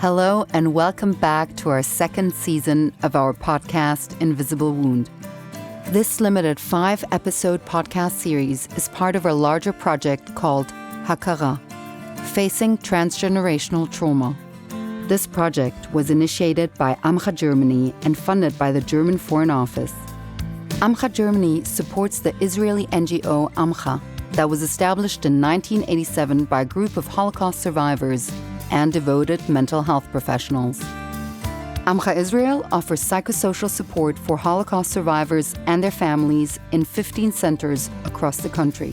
Hello and welcome back to our second season of our podcast, Invisible Wound. This limited 5-episode podcast series is part of our larger project called Hakara, Facing Transgenerational Trauma. This project was initiated by AMCHA Germany and funded by the German Foreign Office. AMCHA Germany supports the Israeli NGO AMCHA that was established in 1987 by a group of Holocaust survivors and devoted mental health professionals. AMCHA Israel offers psychosocial support for Holocaust survivors and their families in 15 centers across the country.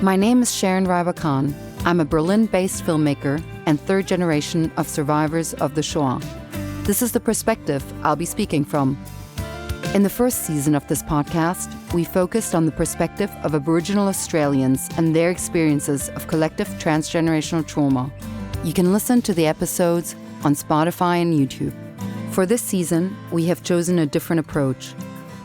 My name is Sharon Ryba-Kahn. I'm a Berlin-based filmmaker and third generation of survivors of the Shoah. This is the perspective I'll be speaking from. In the first season of this podcast, we focused on the perspective of Aboriginal Australians and their experiences of collective transgenerational trauma. You can listen to the episodes on Spotify and YouTube. For this season, we have chosen a different approach.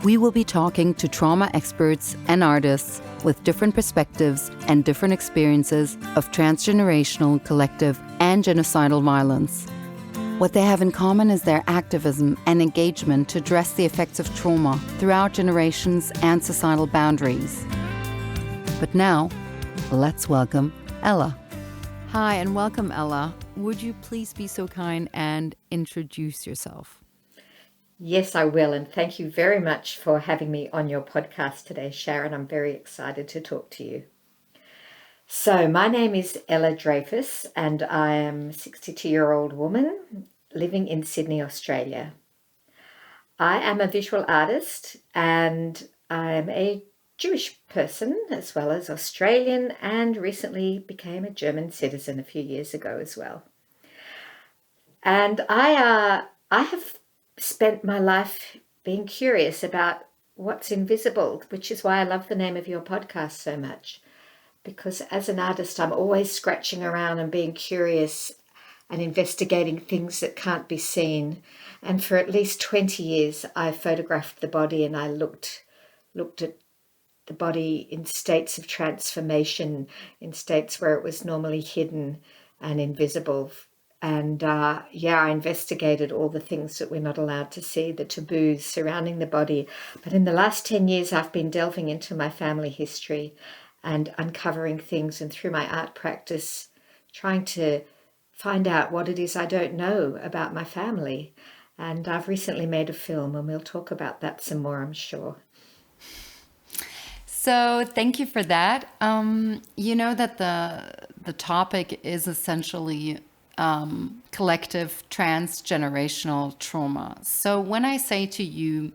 We will be talking to trauma experts and artists with different perspectives and different experiences of transgenerational, collective, and genocidal violence. What they have in common is their activism and engagement to address the effects of trauma throughout generations and societal boundaries. But now, let's welcome Ella. Hi and welcome, Ella. Would you please be so kind and introduce yourself? Yes, I will. And thank you very much for having me on your podcast today, Sharon. I'm very excited to talk to you. So my name is Ella Dreyfus and I am a 62-year-old woman living in Sydney, Australia. I am a visual artist and I am a Jewish person as well as Australian, and recently became a German citizen a few years ago as well. And I have spent my life being curious about what's invisible, which is why I love the name of your podcast so much. Because as an artist, I'm always scratching around and being curious and investigating things that can't be seen. And for at least 20 years, I photographed the body and I looked at the body in states of transformation, in states where it was normally hidden and invisible. And I investigated all the things that we're not allowed to see, the taboos surrounding the body. But in the last 10 years, I've been delving into my family history and uncovering things, and through my art practice, trying to find out what it is I don't know about my family. And I've recently made a film, and we'll talk about that some more, I'm sure. So thank you for that. You know that the topic is essentially collective transgenerational trauma. So when I say to you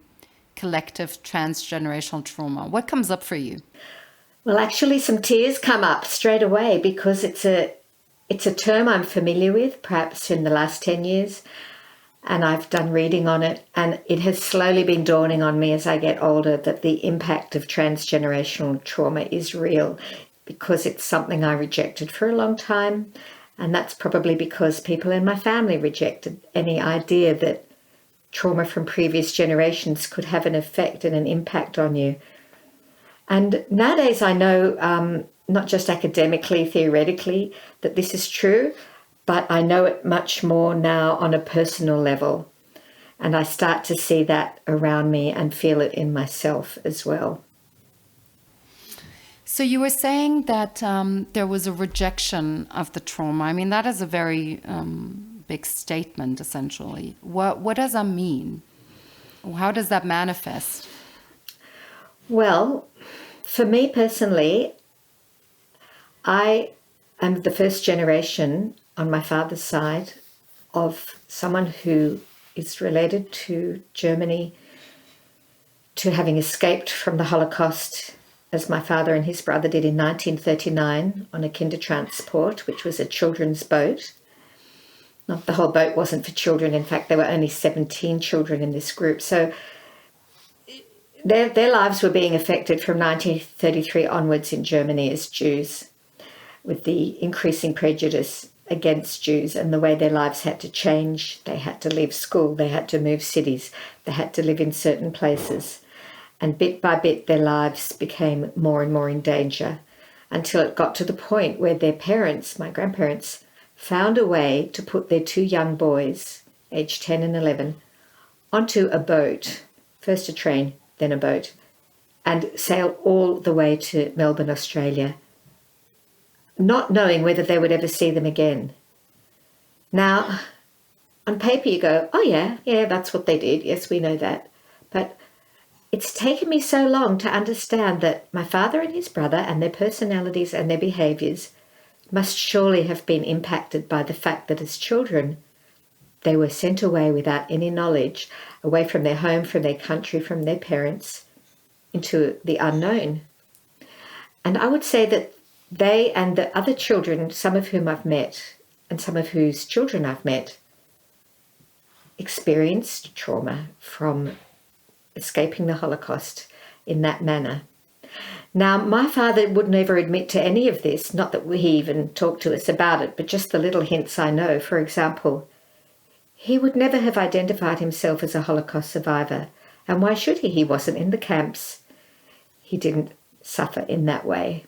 collective transgenerational trauma, what comes up for you? Well, actually, some tears come up straight away because it's a term I'm familiar with, perhaps in the last 10 years. And I've done reading on it, and it has slowly been dawning on me as I get older that the impact of transgenerational trauma is real, because it's something I rejected for a long time. And that's probably because people in my family rejected any idea that trauma from previous generations could have an effect and an impact on you. And nowadays I know, not just academically, theoretically, that this is true, but I know it much more now on a personal level. And I start to see that around me and feel it in myself as well. So you were saying that there was a rejection of the trauma. I mean, that is a very big statement, essentially. What does that mean? How does that manifest? Well, for me personally, I am the first generation on my father's side of someone who is related to Germany, to having escaped from the Holocaust, as my father and his brother did in 1939 on a Kindertransport, which was a children's boat. Not the whole boat wasn't for children. In fact, there were only 17 children in this group. So their lives were being affected from 1933 onwards in Germany as Jews, with the increasing prejudice against Jews and the way their lives had to change. They had to leave school, they had to move cities, they had to live in certain places. And bit by bit, their lives became more and more in danger until it got to the point where their parents, my grandparents, found a way to put their two young boys, aged 10 and 11, onto a boat, first a train, then a boat, and sail all the way to Melbourne, Australia, not knowing whether they would ever see them again. Now, on paper you go, oh yeah, that's what they did. Yes, we know that. But it's taken me so long to understand that my father and his brother and their personalities and their behaviours must surely have been impacted by the fact that as children, they were sent away without any knowledge, away from their home, from their country, from their parents, into the unknown. And I would say that they and the other children, some of whom I've met, and some of whose children I've met, experienced trauma from escaping the Holocaust in that manner. Now, my father would never admit to any of this, not that he even talked to us about it, but just the little hints I know. For example, he would never have identified himself as a Holocaust survivor. And why should he? He wasn't in the camps. He didn't suffer in that way.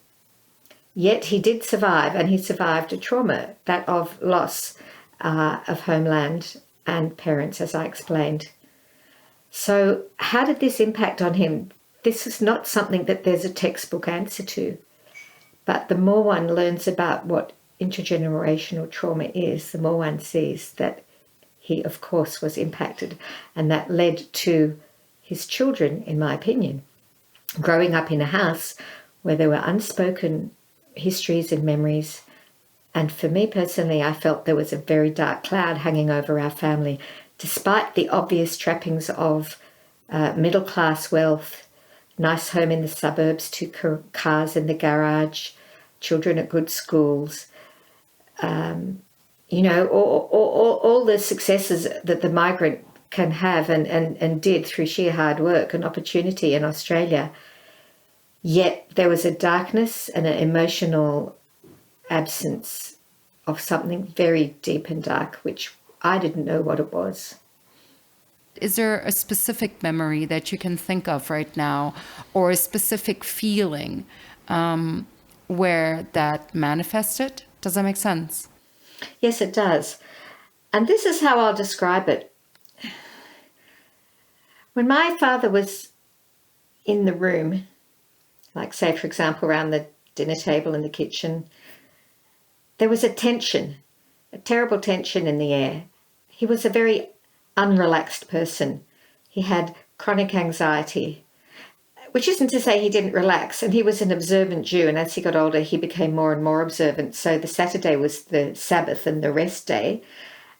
Yet he did survive, and he survived a trauma, that of loss of homeland and parents, as I explained. So how did this impact on him? This is not something that there's a textbook answer to. But the more one learns about what intergenerational trauma is, the more one sees that he, of course, was impacted. And that led to his children, in my opinion, growing up in a house where there were unspoken histories and memories. And for me personally, I felt there was a very dark cloud hanging over our family, despite the obvious trappings of middle-class wealth, nice home in the suburbs, two cars in the garage, children at good schools, all the successes that the migrant can have and did through sheer hard work and opportunity in Australia. Yet there was a darkness and an emotional absence of something very deep and dark, which I didn't know what it was. Is there a specific memory that you can think of right now, or a specific feeling where that manifested? Does that make sense? Yes, it does. And this is how I'll describe it. When my father was in the room, like say, for example, around the dinner table in the kitchen, there was a tension, a terrible tension in the air. He was a very unrelaxed person. He had chronic anxiety, which isn't to say he didn't relax. And he was an observant Jew. And as he got older, he became more and more observant. So the Saturday was the Sabbath and the rest day.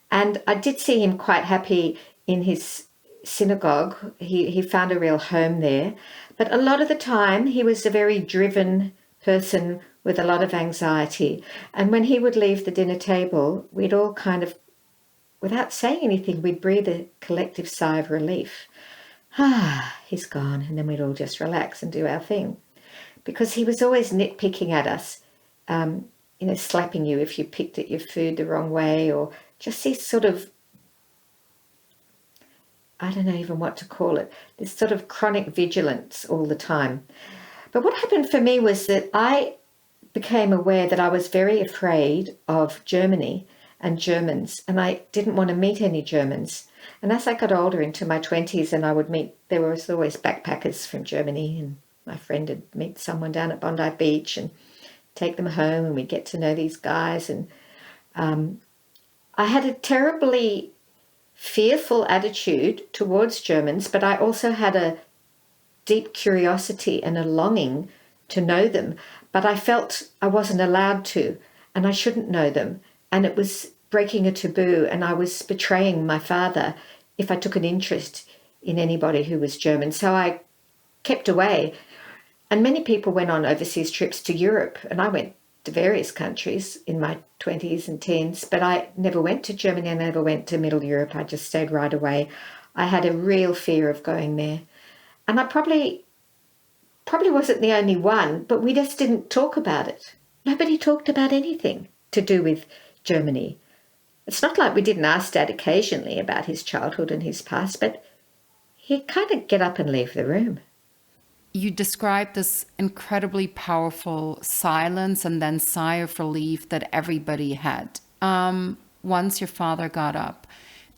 And I did see him quite happy in his synagogue. He found a real home there. But a lot of the time, he was a very driven person with a lot of anxiety. And when he would leave the dinner table, we'd all kind of, without saying anything, we'd breathe a collective sigh of relief. He's gone. And then we'd all just relax and do our thing. Because he was always nitpicking at us, slapping you if you picked at your food the wrong way, or just this sort of, I don't know even what to call it, this sort of chronic vigilance all the time. But what happened for me was that I became aware that I was very afraid of Germany and Germans, and I didn't want to meet any Germans. And as I got older into my 20s and I would meet, there was always backpackers from Germany, and my friend would meet someone down at Bondi Beach and take them home, and we'd get to know these guys. And I had a terribly fearful attitude towards Germans, but I also had a deep curiosity and a longing to know them. But I felt I wasn't allowed to, and I shouldn't know them. And it was breaking a taboo, and I was betraying my father if I took an interest in anybody who was German. So I kept away. And many people went on overseas trips to Europe, and I went to various countries in my 20s and teens, but I never went to Germany. I never went to Middle Europe. I just stayed right away. I had a real fear of going there. And I probably wasn't the only one, but we just didn't talk about it. Nobody talked about anything to do with Germany. It's not like we didn't ask Dad occasionally about his childhood and his past, but he'd kind of get up and leave the room. You described this incredibly powerful silence and then sigh of relief that everybody had. once your father got up.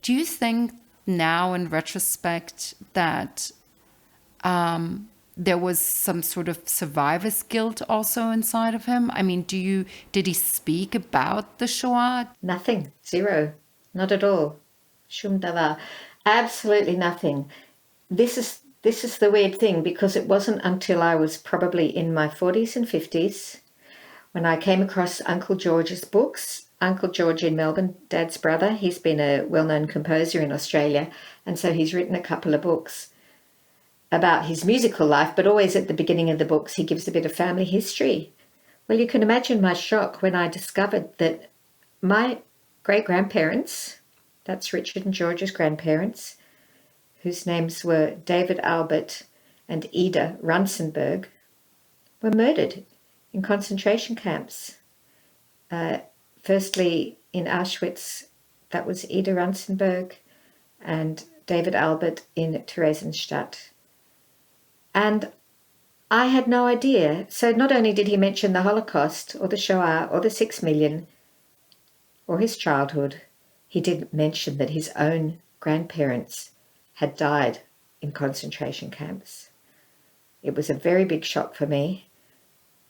Do you think now in retrospect that there was some sort of survivor's guilt also inside of him? I mean, did he speak about the Shoah? Nothing. Zero. Not at all. Shum davar. Absolutely nothing. This is the weird thing, because it wasn't until I was probably in my 40s and 50s when I came across Uncle George's books. Uncle George in Melbourne, Dad's brother, he's been a well-known composer in Australia, and so he's written a couple of books about his musical life, but always at the beginning of the books he gives a bit of family history. Well, you can imagine my shock when I discovered that my great-grandparents, that's Richard and George's grandparents, whose names were David Albert and Ida Runsenberg, were murdered in concentration camps. Firstly, in Auschwitz, that was Ida Runsenberg, and David Albert in Theresienstadt. And I had no idea. So not only did he mention the Holocaust or the Shoah or the 6 million or his childhood, he didn't mention that his own grandparents had died in concentration camps. It was a very big shock for me,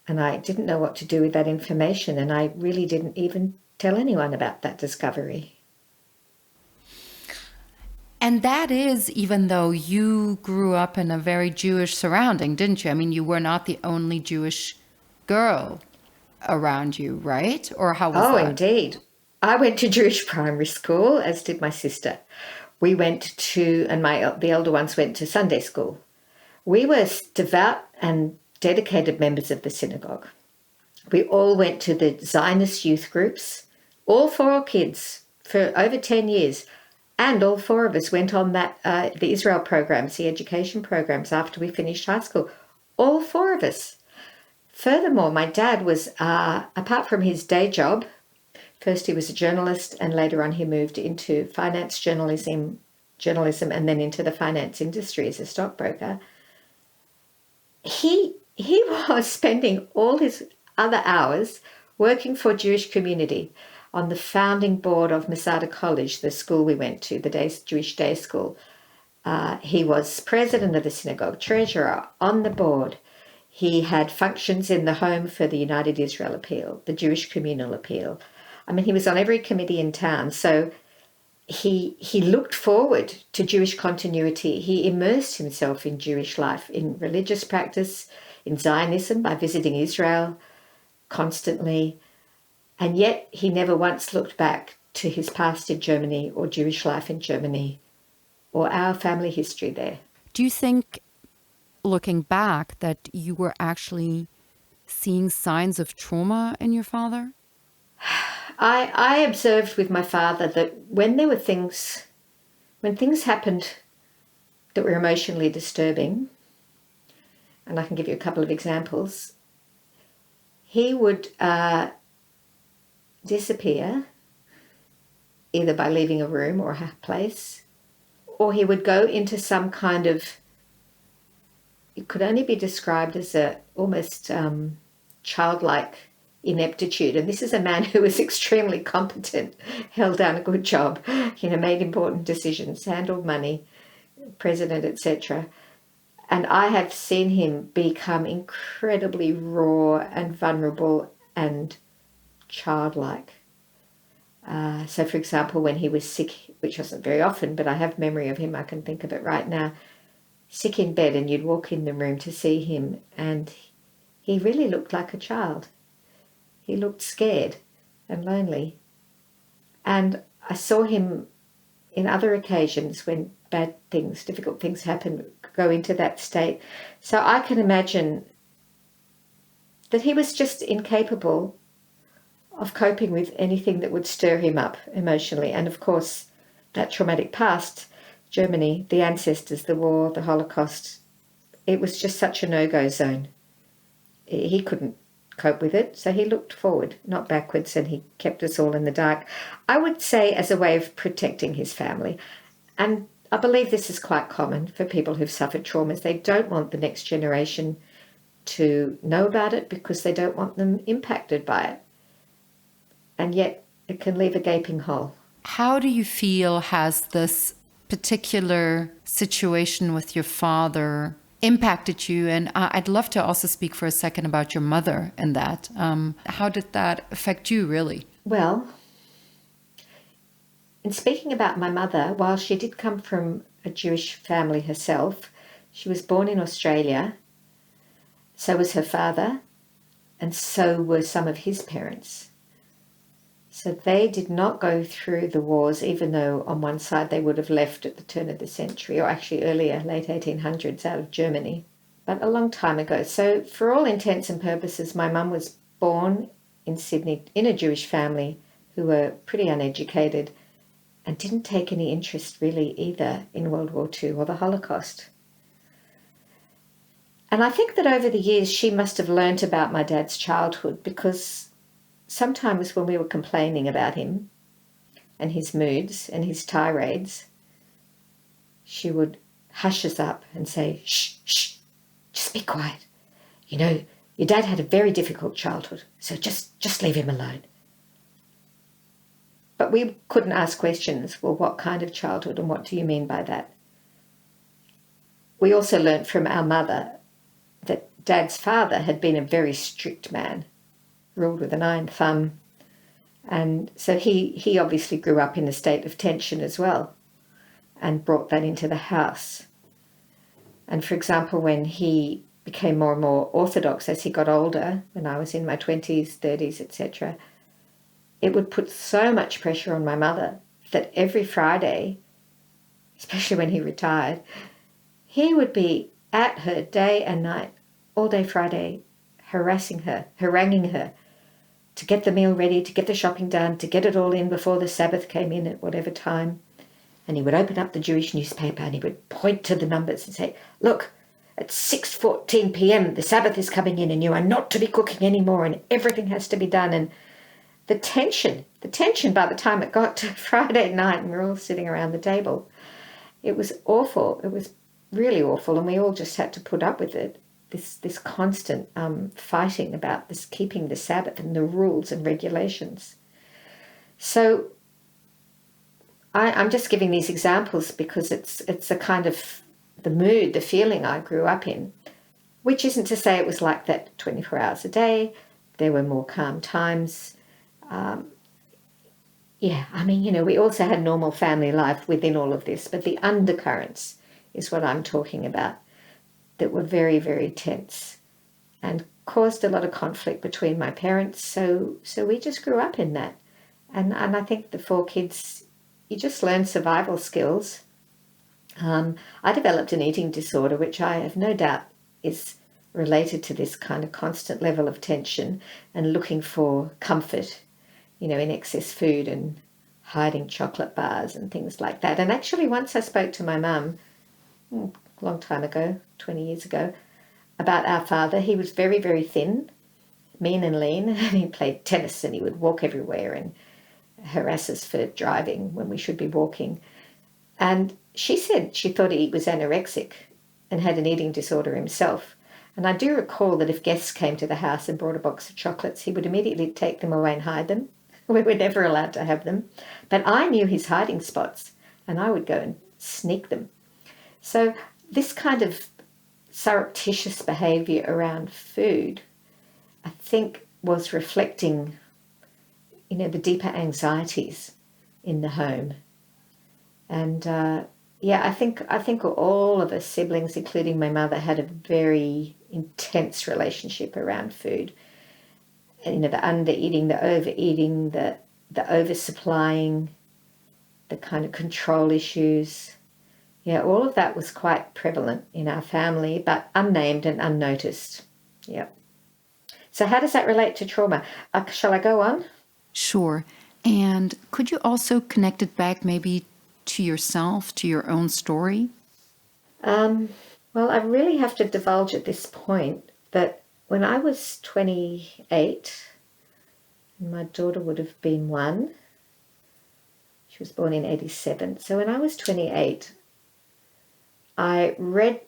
and I didn't know what to do with that information, and I really didn't even tell anyone about that discovery. And that is even though you grew up in a very Jewish surrounding, didn't you? I mean, you were not the only Jewish girl around you, right? Or how was that? Oh, indeed. I went to Jewish primary school, as did my sister. We went to, and the elder ones went to Sunday school. We were devout and dedicated members of the synagogue. We all went to the Zionist youth groups, all 4 kids, for over 10 years. And all 4 of us went on the Israel programs, the education programs, after we finished high school. All 4 of us. Furthermore, my dad was, apart from his day job, first he was a journalist, and later on he moved into finance journalism, and then into the finance industry as a stockbroker. He was spending all his other hours working for Jewish community on the founding board of Masada College, the school we went to, the Jewish day school. He was president of the synagogue, treasurer, on the board. He had functions in the Home for the United Israel Appeal, the Jewish Communal Appeal. I mean, he was on every committee in town. So he looked forward to Jewish continuity. He immersed himself in Jewish life, in religious practice, in Zionism, by visiting Israel constantly. And yet he never once looked back to his past in Germany or Jewish life in Germany or our family history there. Do you think, looking back, that you were actually seeing signs of trauma in your father? I observed with my father that when things happened that were emotionally disturbing, and I can give you a couple of examples, he would disappear, either by leaving a room or a place, or he would go into some kind of, it could only be described as a almost childlike ineptitude. And this is a man who was extremely competent, held down a good job, made important decisions, handled money, president, etc. And I have seen him become incredibly raw and vulnerable and childlike. So, for example, when he was sick, which wasn't very often, but I have memory of him, I can think of it right now, sick in bed, and you'd walk in the room to see him, and he really looked like a child. He looked scared and lonely. And I saw him in other occasions when bad things, difficult things happen, go into that state. So I can imagine that he was just incapable of coping with anything that would stir him up emotionally. And of course, that traumatic past, Germany, the ancestors, the war, the Holocaust, it was just such a no-go zone. He couldn't cope with it, so he looked forward, not backwards, and he kept us all in the dark. I would say as a way of protecting his family. And I believe this is quite common for people who've suffered traumas. They don't want the next generation to know about it because they don't want them impacted by it. And yet It can leave a gaping hole. How do you feel has this particular situation with your father impacted you? And I'd love to also speak for a second about your mother and that. How did that affect you, really? Well, in speaking about my mother, while she did come from a Jewish family herself, she was born in Australia. So was her father, and so were some of his parents. So they did not go through the wars, even though on one side they would have left at the turn of the century, or actually earlier, late 1800s, out of Germany, but a long time ago. So for all intents and purposes, my mum was born in Sydney in a Jewish family who were pretty uneducated and didn't take any interest really either in World War II or the Holocaust. And I think that over the years she must have learnt about my dad's childhood, because sometimes when we were complaining about him and his moods and his tirades, she would hush us up and say, shh, shh, just be quiet. You know, your dad had a very difficult childhood, so just leave him alone. But we couldn't ask questions. Well, what kind of childhood and what do you mean by that? We also learnt from our mother that Dad's father had been a very strict man, ruled with an iron thumb. And so he obviously grew up in a state of tension as well and brought that into the house. And for example, when he became more and more orthodox as he got older, when I was in my 20s, 30s, etc., it would put so much pressure on my mother that every Friday, especially when he retired, he would be at her day and night, all day Friday, harassing her, haranguing her to get the meal ready, to get the shopping done, to get it all in before the Sabbath came in at whatever time. And he would open up the Jewish newspaper and he would point to the numbers and say, look, at 6:14 p.m. the Sabbath is coming in and you are not to be cooking anymore and everything has to be done. And the tension by the time it got to Friday night and we're all sitting around the table, it was awful. It was really awful, and we all just had to put up with it. This constant fighting about this keeping the Sabbath and the rules and regulations. So I'm just giving these examples because it's a kind of the mood, the feeling I grew up in, which isn't to say it was like that 24 hours a day. There were more calm times. We also had normal family life within all of this, but the undercurrents is what I'm talking about, that were very, very tense and caused a lot of conflict between my parents. So we just grew up in that. And I think the 4 kids, you just learn survival skills. I developed an eating disorder, which I have no doubt is related to this kind of constant level of tension and looking for comfort, in excess food and hiding chocolate bars and things like that. And actually, once I spoke to my mum, a long time ago, 20 years ago, about our father. He was very, very thin, mean and lean, and he played tennis and he would walk everywhere and harass us for driving when we should be walking. And she said she thought he was anorexic and had an eating disorder himself. And I do recall that if guests came to the house and brought a box of chocolates, he would immediately take them away and hide them. We were never allowed to have them. But I knew his hiding spots and I would go and sneak them. So this kind of surreptitious behaviour around food, I think, was reflecting, the deeper anxieties in the home. And I think all of us siblings, including my mother, had a very intense relationship around food. And, the under-eating, the overeating, the oversupplying, the kind of control issues. Yeah, all of that was quite prevalent in our family, but unnamed and unnoticed. Yeah. So how does that relate to trauma? Shall I go on? Sure. And could you also connect it back maybe to yourself, to your own story? Well, I really have to divulge at this point that when I was 28, my daughter would have been 1. She was born in 87. So when I was 28, I read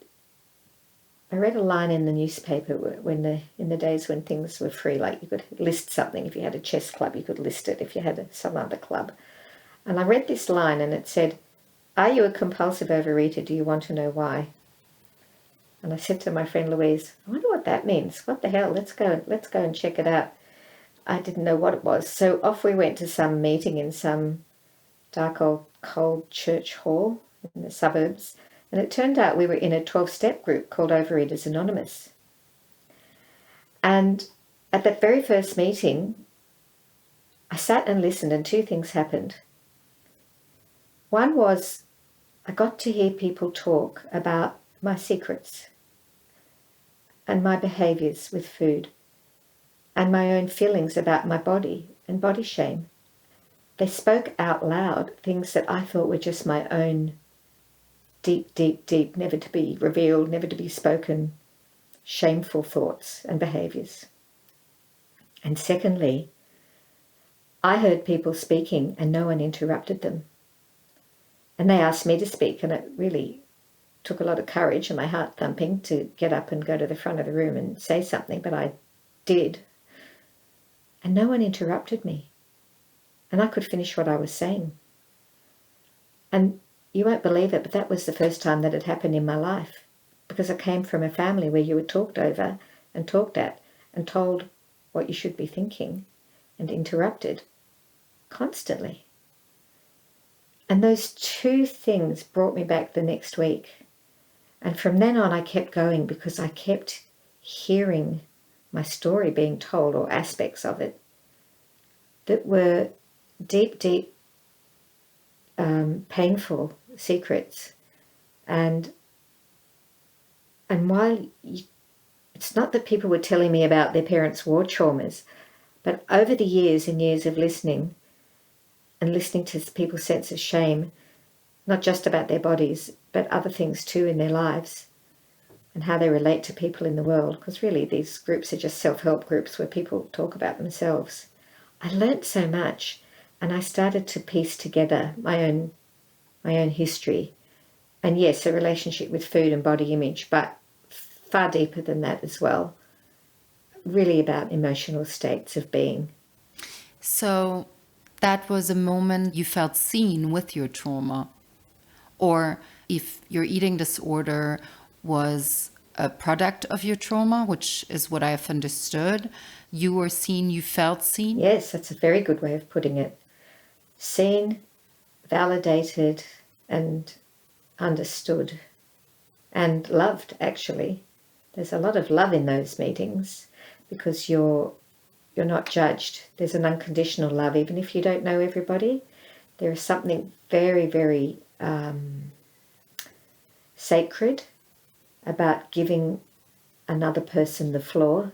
I read a line in the newspaper in the days when things were free, like you could list something. If you had a chess club, you could list it if you had some other club. And I read this line and it said, "Are you a compulsive overeater? Do you want to know why?" And I said to my friend Louise, "I wonder what that means. What the hell? Let's go and check it out." I didn't know what it was. So off we went to some meeting in some dark old cold church hall in the suburbs. And it turned out we were in a 12-step group called Overeaters Anonymous. And at that very first meeting, I sat and listened, and two things happened. One was I got to hear people talk about my secrets and my behaviours with food and my own feelings about my body and body shame. They spoke out loud things that I thought were just my own deep, never to be revealed, never to be spoken, shameful thoughts and behaviours. And secondly, I heard people speaking and no one interrupted them. And they asked me to speak, and it really took a lot of courage and my heart thumping to get up and go to the front of the room and say something, but I did. And no one interrupted me. And I could finish what I was saying. And you won't believe it, but that was the first time that had happened in my life, because I came from a family where you were talked over and talked at and told what you should be thinking and interrupted constantly. And those two things brought me back the next week. And from then on, I kept going because I kept hearing my story being told, or aspects of it, that were deep, painful secrets. And while it's not that people were telling me about their parents' war traumas, but over the years and years of listening to people's sense of shame, not just about their bodies, but other things too in their lives and how they relate to people in the world, because really these groups are just self-help groups where people talk about themselves. I learnt so much, and I started to piece together my own history. And yes, a relationship with food and body image, but far deeper than that as well. Really about emotional states of being. So that was a moment you felt seen with your trauma. Or if your eating disorder was a product of your trauma, which is what I've understood, you were seen, you felt seen? Yes, that's a very good way of putting it. Seen, validated, and understood. And loved, actually. There's a lot of love in those meetings because you're not judged. There's an unconditional love, even if you don't know everybody. There is something very, very sacred about giving another person the floor,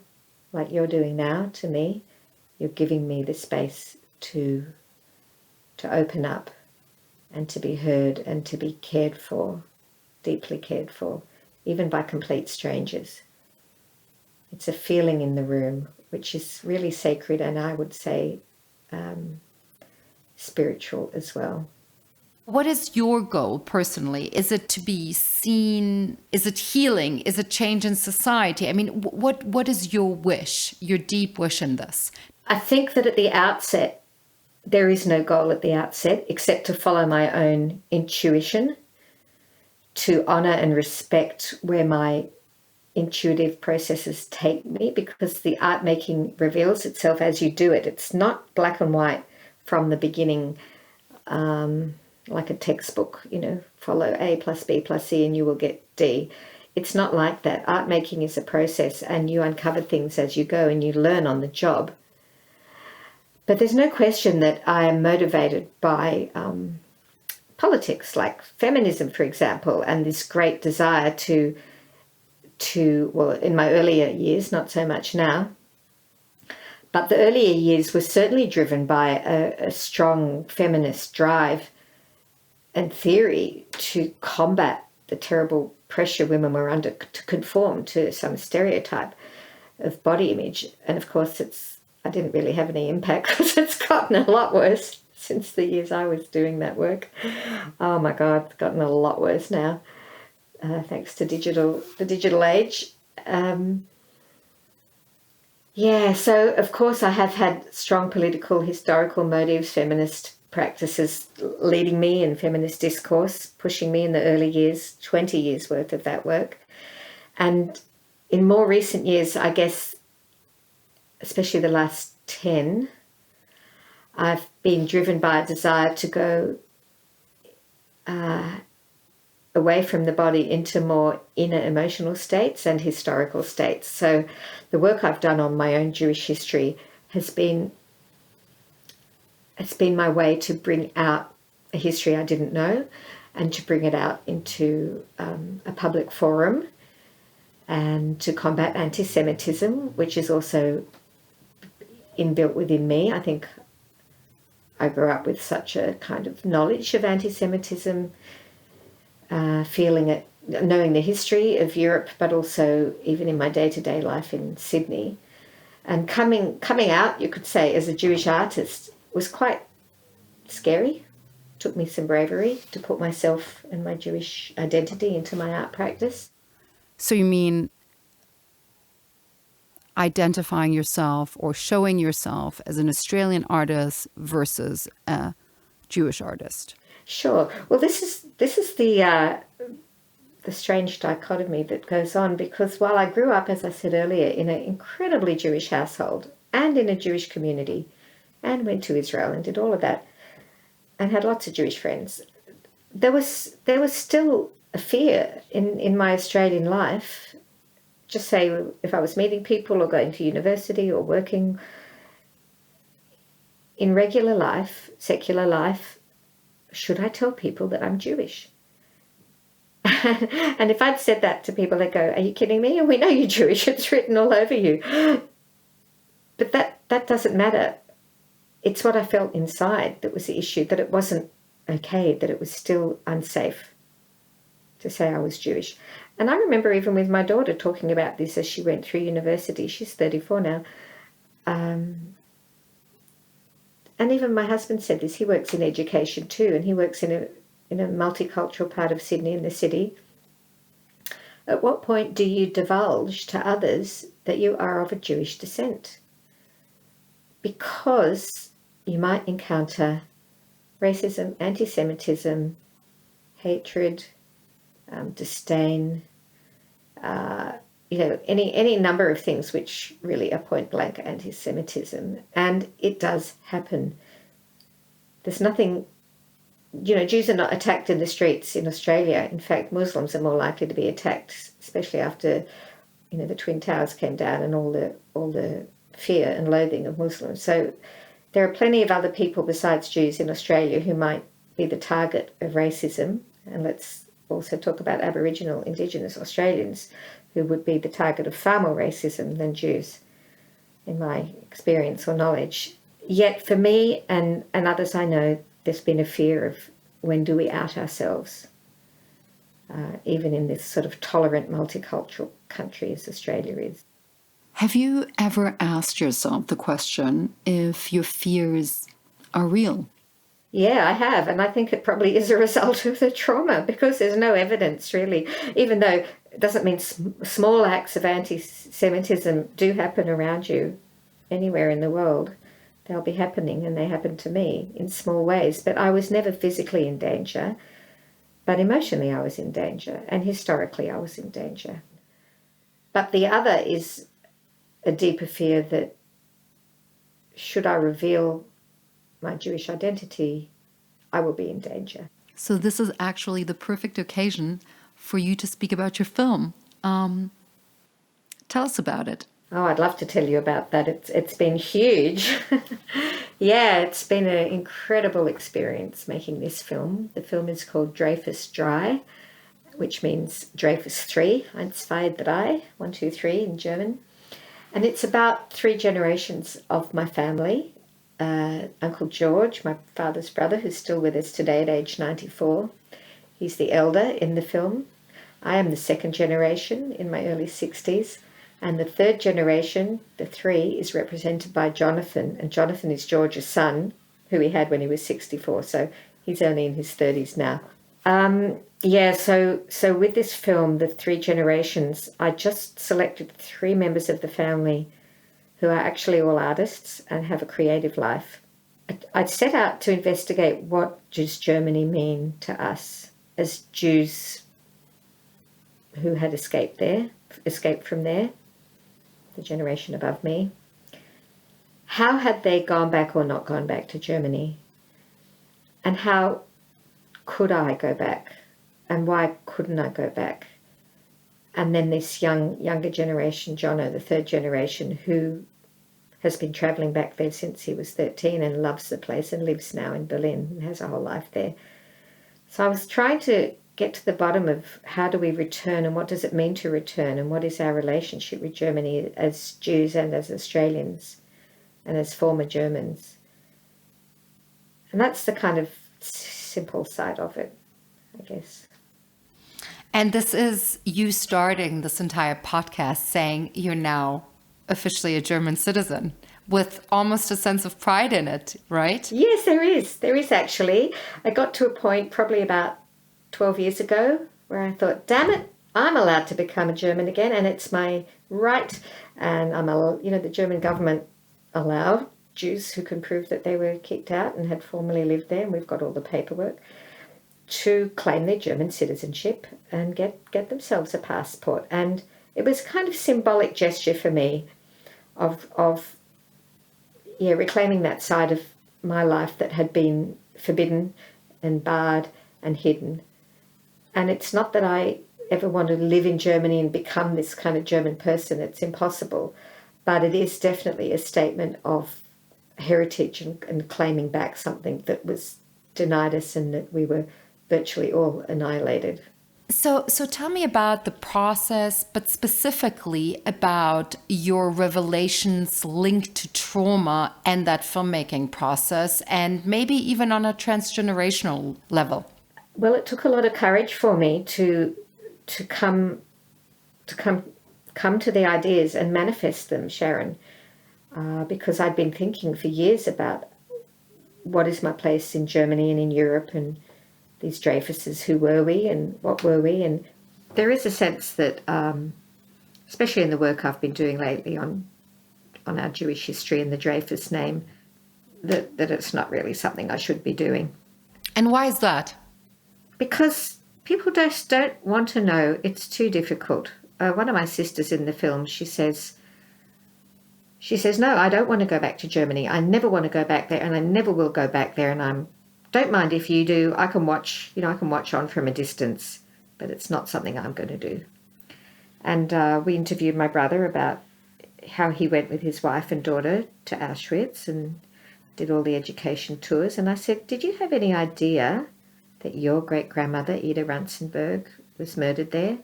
like you're doing now to me. You're giving me the space to open up and to be heard and to be cared for, deeply cared for, even by complete strangers. It's a feeling in the room which is really sacred, and I would say spiritual as well. What is your goal personally? Is it to be seen? Is it healing? Is it change in society? I mean, what is your wish, your deep wish in this? I think that at the outset, there is no goal at the outset except to follow my own intuition, to honour and respect where my intuitive processes take me, because the art making reveals itself as you do it. It's not black and white from the beginning, like a textbook, follow A plus B plus C and you will get D. It's not like that. Art making is a process, and you uncover things as you go and you learn on the job. But there's no question that I am motivated by politics, like feminism, for example, and this great desire to well, in my earlier years, not so much now, but the earlier years were certainly driven by a strong feminist drive and theory to combat the terrible pressure women were under to conform to some stereotype of body image. And of course, I didn't really have any impact because it's gotten a lot worse since the years I was doing that work. Oh my God, it's gotten a lot worse now. thanks to the digital age. So of course I have had strong political, historical motives, feminist practices leading me in feminist discourse, pushing me in the early years, 20 years worth of that work. And in more recent years, I guess, especially the last 10, I've been driven by a desire to go away from the body into more inner emotional states and historical states. So the work I've done on my own Jewish history has been my way to bring out a history I didn't know and to bring it out into a public forum and to combat anti-Semitism, which is also inbuilt within me. I think I grew up with such a kind of knowledge of anti-Semitism, feeling it, knowing the history of Europe, but also even in my day-to-day life in Sydney. And coming out, you could say, as a Jewish artist was quite scary. It took me some bravery to put myself and my Jewish identity into my art practice. So you mean identifying yourself or showing yourself as an Australian artist versus a Jewish artist? Sure. Well, this is the strange dichotomy that goes on, because while I grew up, as I said earlier, in an incredibly Jewish household and in a Jewish community, and went to Israel and did all of that, and had lots of Jewish friends, there was still a fear in my Australian life. Just say if I was meeting people or going to university or working in regular life, secular life, should I tell people that I'm Jewish? And if I'd said that to people, they'd go, are you kidding me? And we know you're Jewish. It's written all over you. But that doesn't matter. It's what I felt inside that was the issue, that it wasn't okay, that it was still unsafe to say I was Jewish. And I remember even with my daughter talking about this as she went through university. She's 34 now. And even my husband said this. He works in education too, and he works in a multicultural part of Sydney, in the city. At what point do you divulge to others that you are of a Jewish descent? Because you might encounter racism, anti-Semitism, hatred, disdain, any number of things which really are point blank anti-Semitism. And it does happen. There's nothing, Jews are not attacked in the streets in Australia. In fact, Muslims are more likely to be attacked, especially after, the Twin Towers came down and all the fear and loathing of Muslims. So there are plenty of other people besides Jews in Australia who might be the target of racism. And let's also talk about Aboriginal, Indigenous Australians, who would be the target of far more racism than Jews, in my experience or knowledge. Yet for me and others I know, there's been a fear of when do we out ourselves, even in this sort of tolerant multicultural country as Australia is. Have you ever asked yourself the question if your fears are real? Yeah, I have, and I think it probably is a result of the trauma, because there's no evidence really, even though it doesn't mean small acts of anti-Semitism do happen around you anywhere in the world. They'll be happening, and they happen to me in small ways, but I was never physically in danger, but emotionally I was in danger, and historically I was in danger. But the other is a deeper fear that should I reveal my Jewish identity, I will be in danger. So this is actually the perfect occasion for you to speak about your film. Tell us about it. Oh, I'd love to tell you about that. It's been huge. Yeah, it's been an incredible experience making this film. The film is called Dreyfus Drei, which means Dreyfus Drei, Inspired Drei, 1, 2, 3 in German. And it's about 3 generations of my family. Uncle George, my father's brother, who's still with us today at age 94. He's the elder in the film. I am the 2nd generation in my early 60s. And the 3rd generation, the 3, is represented by Jonathan. And Jonathan is George's son, who he had when he was 64. So he's only in his 30s now. Yeah, so with this film, The Three Generations, I just selected 3 members of the family who are actually all artists and have a creative life. I'd set out to investigate what does Germany mean to us as Jews who had escaped from there, the generation above me. How had they gone back or not gone back to Germany? And how could I go back? And why couldn't I go back? And then this younger generation, Jono, the 3rd generation, who has been travelling back there since he was 13 and loves the place and lives now in Berlin and has a whole life there. So I was trying to get to the bottom of how do we return and what does it mean to return and what is our relationship with Germany as Jews and as Australians and as former Germans. And that's the kind of simple side of it, I guess. And this is you starting this entire podcast saying you're now officially a German citizen with almost a sense of pride in it, right? Yes, there is. There is actually. I got to a point probably about 12 years ago where I thought, damn it, I'm allowed to become a German again and it's my right. And the German government allow Jews who can prove that they were kicked out and had formerly lived there, and we've got all the paperwork, to claim their German citizenship and get themselves a passport. And it was kind of symbolic gesture for me of reclaiming that side of my life that had been forbidden and barred and hidden. And it's not that I ever want to live in Germany and become this kind of German person. It's impossible. But it is definitely a statement of heritage and claiming back something that was denied us and that we were virtually all annihilated. So tell me about the process, but specifically about your revelations linked to trauma and that filmmaking process, and maybe even on a transgenerational level. Well, it took a lot of courage for me to come to the ideas and manifest them, Sharon, because I'd been thinking for years about what is my place in Germany and in Europe and these Dreyfuses, who were we and what were we? And there is a sense that, especially in the work I've been doing lately on our Jewish history and the Dreyfus name, that it's not really something I should be doing. And why is that? Because people just don't want to know. It's too difficult. One of my sisters in the film, she says, no, I don't want to go back to Germany. I never want to go back there, and I never will go back there. And don't mind if you do. I can watch on from a distance, but it's not something I'm going to do. And we interviewed my brother about how he went with his wife and daughter to Auschwitz and did all the education tours. And I said, did you have any idea that your great-grandmother, Ida Ransenberg, was murdered there?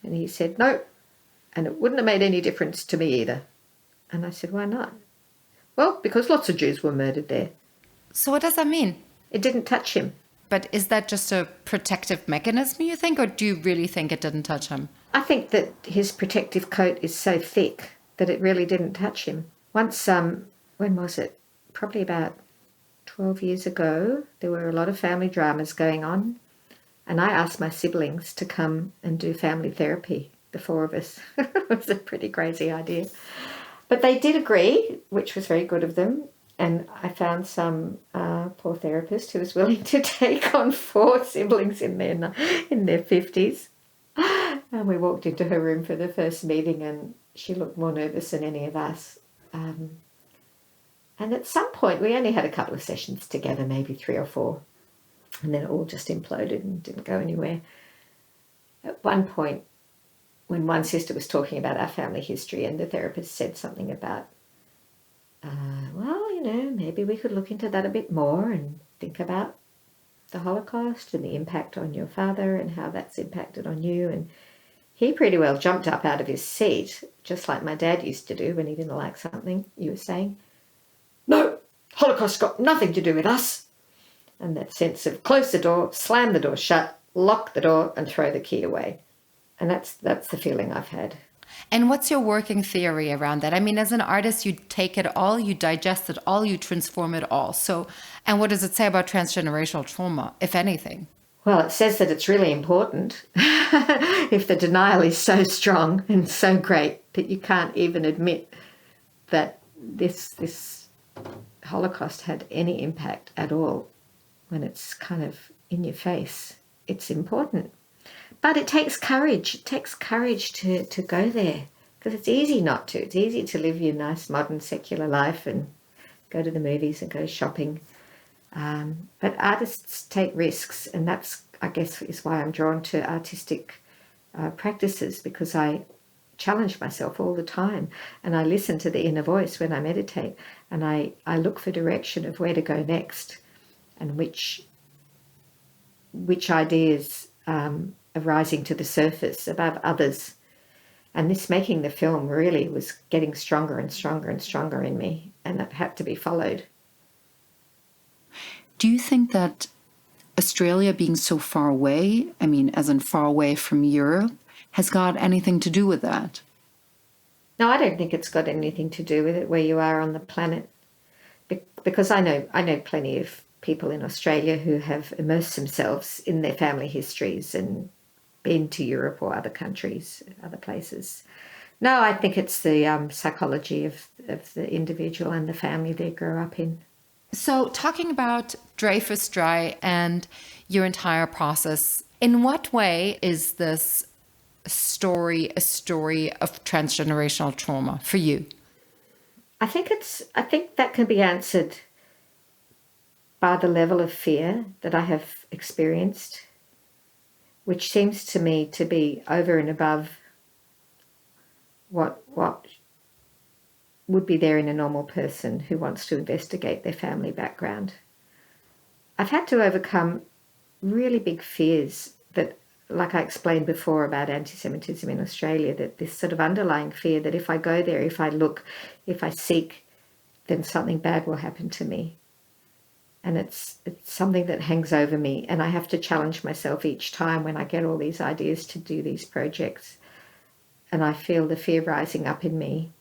And he said, no, and it wouldn't have made any difference to me either. And I said, why not? Well, because lots of Jews were murdered there. So what does that mean? It didn't touch him. But is that just a protective mechanism, you think, or do you really think it didn't touch him? I think that his protective coat is so thick that it really didn't touch him. Once, when was it? Probably about 12 years ago, there were a lot of family dramas going on, and I asked my siblings to come and do family therapy, the 4 of us. It was a pretty crazy idea. But they did agree, which was very good of them. And I found some poor therapist who was willing to take on 4 siblings in their 50s. And we walked into her room for the first meeting, and she looked more nervous than any of us. And at some point, we only had a couple of sessions together, maybe 3 or 4. And then it all just imploded and didn't go anywhere. At one point, when one sister was talking about our family history, and the therapist said something about, maybe we could look into that a bit more and think about the Holocaust and the impact on your father and how that's impacted on you. And he pretty well jumped up out of his seat, just like my dad used to do when he didn't like something you were saying. No, Holocaust got nothing to do with us. And that sense of close the door, slam the door shut, lock the door and throw the key away. And that's the feeling I've had. And what's your working theory around that? I mean, as an artist, you take it all, you digest it all, you transform it all. So, and what does it say about transgenerational trauma, if anything? Well, it says that it's really important if the denial is so strong and so great that you can't even admit that this Holocaust had any impact at all when it's kind of in your face. It's important. But it takes courage. It takes courage to go there, because it's easy not to. It's easy to live your nice, modern, secular life and go to the movies and go shopping. But artists take risks, and that's, I guess, is why I'm drawn to artistic practices, because I challenge myself all the time, and I listen to the inner voice when I meditate, and I look for direction of where to go next, and which ideas are rising to the surface above others. And this making the film really was getting stronger and stronger and stronger in me, and it had to be followed. Do you think that Australia being so far away, I mean, as in far away from Europe, has got anything to do with that? No, I don't think it's got anything to do with it, where you are on the planet. Because I know plenty of people in Australia who have immersed themselves in their family histories and been to Europe or other countries, other places. No, I think it's the psychology of the individual and the family they grow up in. So, talking about Dreyfus Drei and your entire process, in what way is this story a story of transgenerational trauma for you? I think that can be answered by the level of fear that I have experienced, which seems to me to be over and above what would be there in a normal person who wants to investigate their family background. I've had to overcome really big fears that, like I explained before about anti-Semitism in Australia, that this sort of underlying fear that if I go there, if I look, if I seek, then something bad will happen to me. And it's something that hangs over me, and I have to challenge myself each time when I get all these ideas to do these projects, and I feel the fear rising up in me.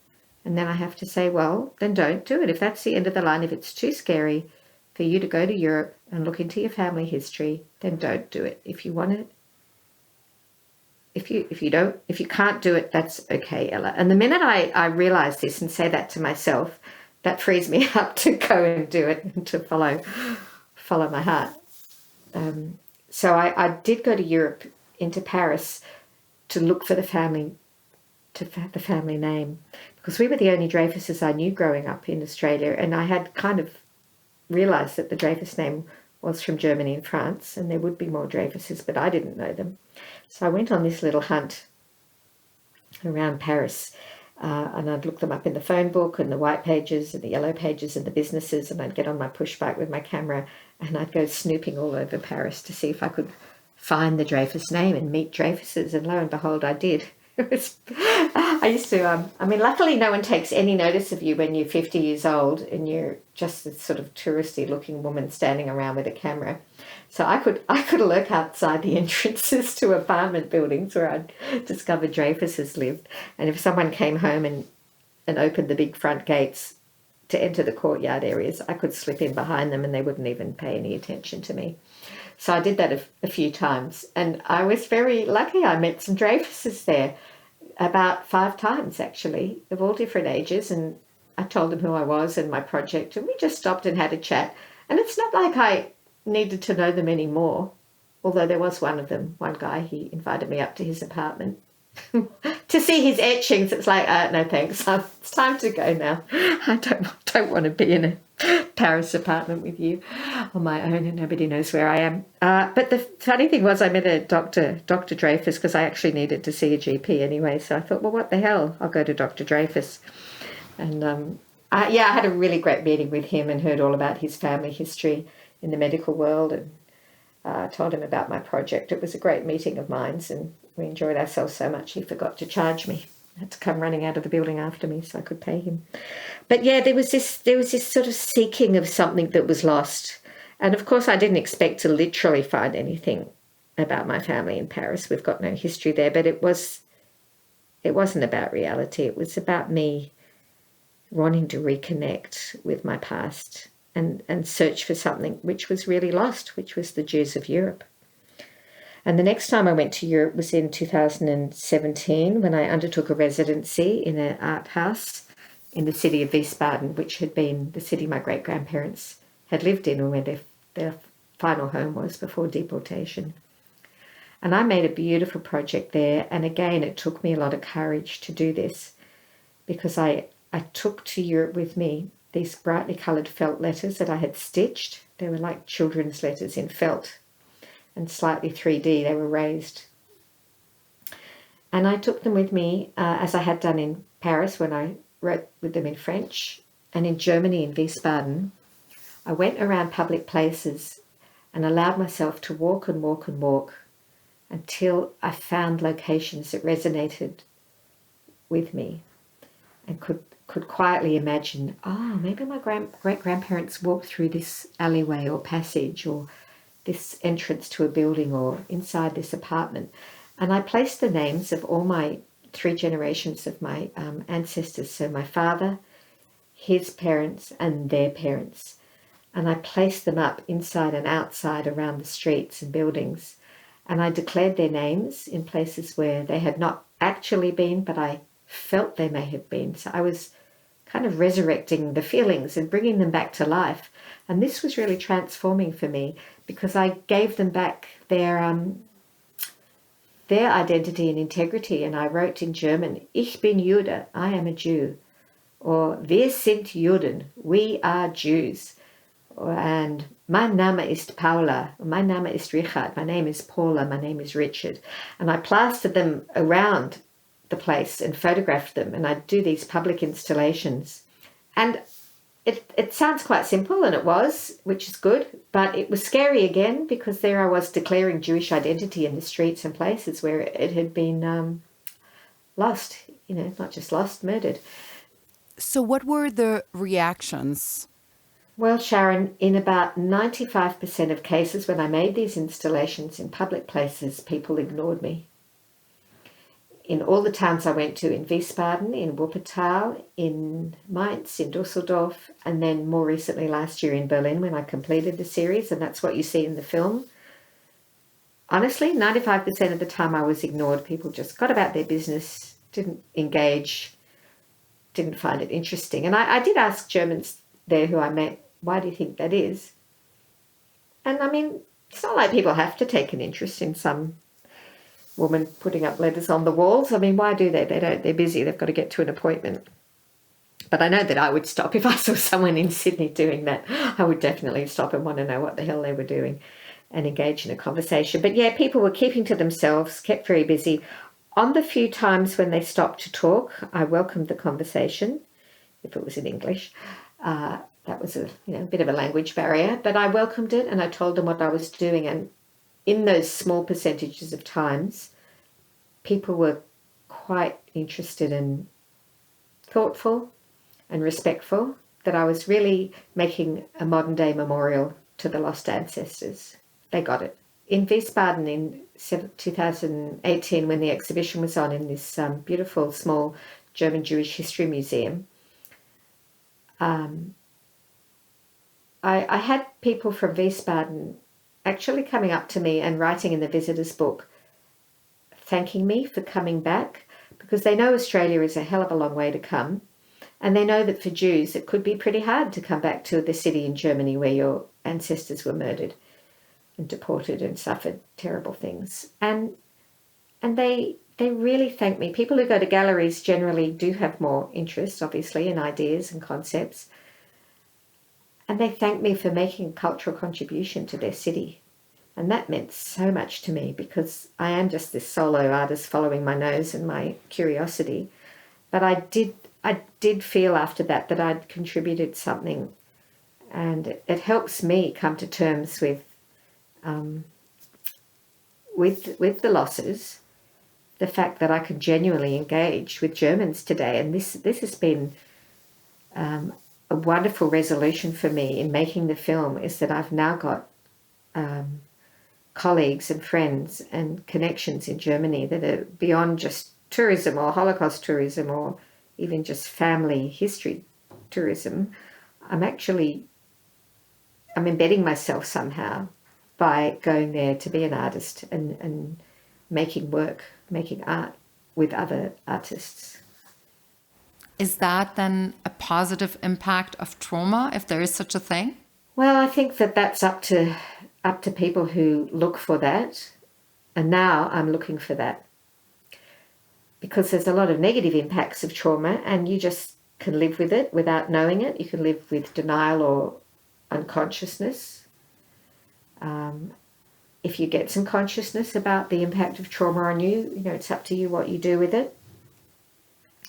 And then I have to say, well, then don't do it. If that's the end of the line, if it's too scary for you to go to Europe and look into your family history, then don't do it. If you want it, if you can't do it, that's okay, Ella. And the minute I realize this and say that to myself, that frees me up to go and do it and to follow my heart. So I did go to Europe, into Paris, to look for the family name, because we were the only Dreyfuses I knew growing up in Australia, and I had kind of realised that the Dreyfus name was from Germany and France, and there would be more Dreyfuses, but I didn't know them. So I went on this little hunt around Paris, and I'd look them up in the phone book and the white pages and the yellow pages and the businesses, and I'd get on my push bike with my camera and I'd go snooping all over Paris to see if I could find the Dreyfus name and meet Dreyfuses, and lo and behold, I did. I used to, luckily no one takes any notice of you when you're 50 years old and you're just this sort of touristy looking woman standing around with a camera. So I could lurk outside the entrances to apartment buildings where I'd discovered Dreyfuses lived. And if someone came home and opened the big front gates to enter the courtyard areas, I could slip in behind them and they wouldn't even pay any attention to me. So I did that a few times, and I was very lucky. I met some Dreyfuses there, about 5 times actually, of all different ages, and I told them who I was and my project, and we just stopped and had a chat. And it's not like I needed to know them anymore, although there was one guy, he invited me up to his apartment to see his etchings. It's like, no thanks, it's time to go now. I don't want to be in a Paris apartment with you on my own and nobody knows where I am. But the funny thing was I met a Dr. Dreyfus, because I actually needed to see a GP anyway. So I thought, well, what the hell? I'll go to Dr. Dreyfus. And I had a really great meeting with him and heard all about his family history in the medical world, and told him about my project. It was a great meeting of minds, and we enjoyed ourselves so much he forgot to charge me. I had to come running out of the building after me so I could pay him. But yeah, there was this sort of seeking of something that was lost. And of course I didn't expect to literally find anything about my family in Paris. We've got no history there, but it wasn't about reality. It was about me wanting to reconnect with my past and search for something which was really lost, which was the Jews of Europe. And the next time I went to Europe was in 2017 when I undertook a residency in an art house in the city of Wiesbaden, which had been the city my great-grandparents had lived in and where their final home was before deportation. And I made a beautiful project there. And again, it took me a lot of courage to do this because I took to Europe with me these brightly coloured felt letters that I had stitched. They were like children's letters in felt and slightly 3D. They were raised. And I took them with me, as I had done in Paris when I wrote with them in French, and in Germany, in Wiesbaden. I went around public places and allowed myself to walk and walk and walk until I found locations that resonated with me and could quietly imagine, maybe my great-grandparents walked through this alleyway or passage or this entrance to a building or inside this apartment. And I placed the names of all my 3 generations of my ancestors, so my father, his parents, and their parents. And I placed them up inside and outside around the streets and buildings. And I declared their names in places where they had not actually been, but I felt they may have been. So I was kind of resurrecting the feelings and bringing them back to life. And this was really transforming for me because I gave them back their identity and integrity. And I wrote in German, Ich bin Jude, I am a Jew. Or Wir sind Juden, we are Jews. And mein Name ist Paula, mein Name ist Richard, my name is Paula, my name is Richard. And I plastered them around the place and photographed them. And I'd do these public installations. And it sounds quite simple, and it was, which is good, but it was scary again because there I was declaring Jewish identity in the streets and places where it had been lost, not just lost, murdered. So what were the reactions? Well, Sharon, in about 95% of cases when I made these installations in public places, people ignored me. In all the towns I went to, in Wiesbaden, in Wuppertal, in Mainz, in Dusseldorf, and then more recently last year in Berlin when I completed the series, and that's what you see in the film. Honestly, 95% of the time I was ignored. People just got about their business, didn't engage, didn't find it interesting. And I did ask Germans there who I met, why do you think that is? And I mean, it's not like people have to take an interest in some woman putting up letters on the walls. I mean, why do they? They don't. They're busy. They've got to get to an appointment. But I know that I would stop if I saw someone in Sydney doing that. I would definitely stop and want to know what the hell they were doing and engage in a conversation. But yeah, people were keeping to themselves, kept very busy. On the few times when they stopped to talk, I welcomed the conversation, if it was in English. That was a bit of a language barrier, but I welcomed it and I told them what I was doing. And in those small percentages of times, people were quite interested and thoughtful and respectful that I was really making a modern day memorial to the lost ancestors. They got it. In Wiesbaden in 2018, when the exhibition was on in this beautiful small German Jewish history museum, I had people from Wiesbaden actually coming up to me and writing in the visitors book, thanking me for coming back because they know Australia is a hell of a long way to come. And they know that for Jews, it could be pretty hard to come back to the city in Germany where your ancestors were murdered and deported and suffered terrible things. And they really thank me. People who go to galleries generally do have more interest, obviously, in ideas and concepts. And they thank me for making a cultural contribution to their city. And that meant so much to me because I am just this solo artist following my nose and my curiosity. But I did feel after that I'd contributed something. And it helps me come to terms with the losses, the fact that I can genuinely engage with Germans today. And this has been a wonderful resolution for me in making the film, is that I've now got colleagues and friends and connections in Germany that are beyond just tourism or Holocaust tourism or even just family history tourism. I'm embedding myself somehow by going there to be an artist and making art with other artists. Is that then a positive impact of trauma, if there is such a thing? Well, I think that's up to people who look for that. And now I'm looking for that. Because there's a lot of negative impacts of trauma, and you just can live with it without knowing it. You can live with denial or unconsciousness. If you get some consciousness about the impact of trauma on you, it's up to you what you do with it.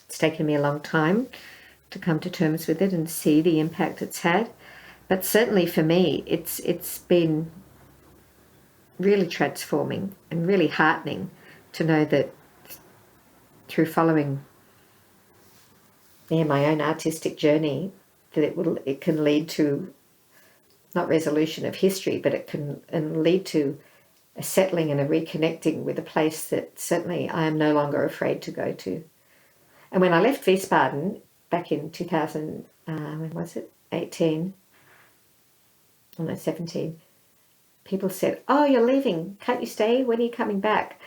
It's taken me a long time to come to terms with it and see the impact it's had. But certainly for me, it's been really transforming and really heartening to know that through following my own artistic journey, that it can lead to not resolution of history, but it can lead to a settling and a reconnecting with a place that certainly I am no longer afraid to go to. And when I left Wiesbaden back in 2000, when was it? 17, people said, "Oh, you're leaving. Can't you stay? When are you coming back?"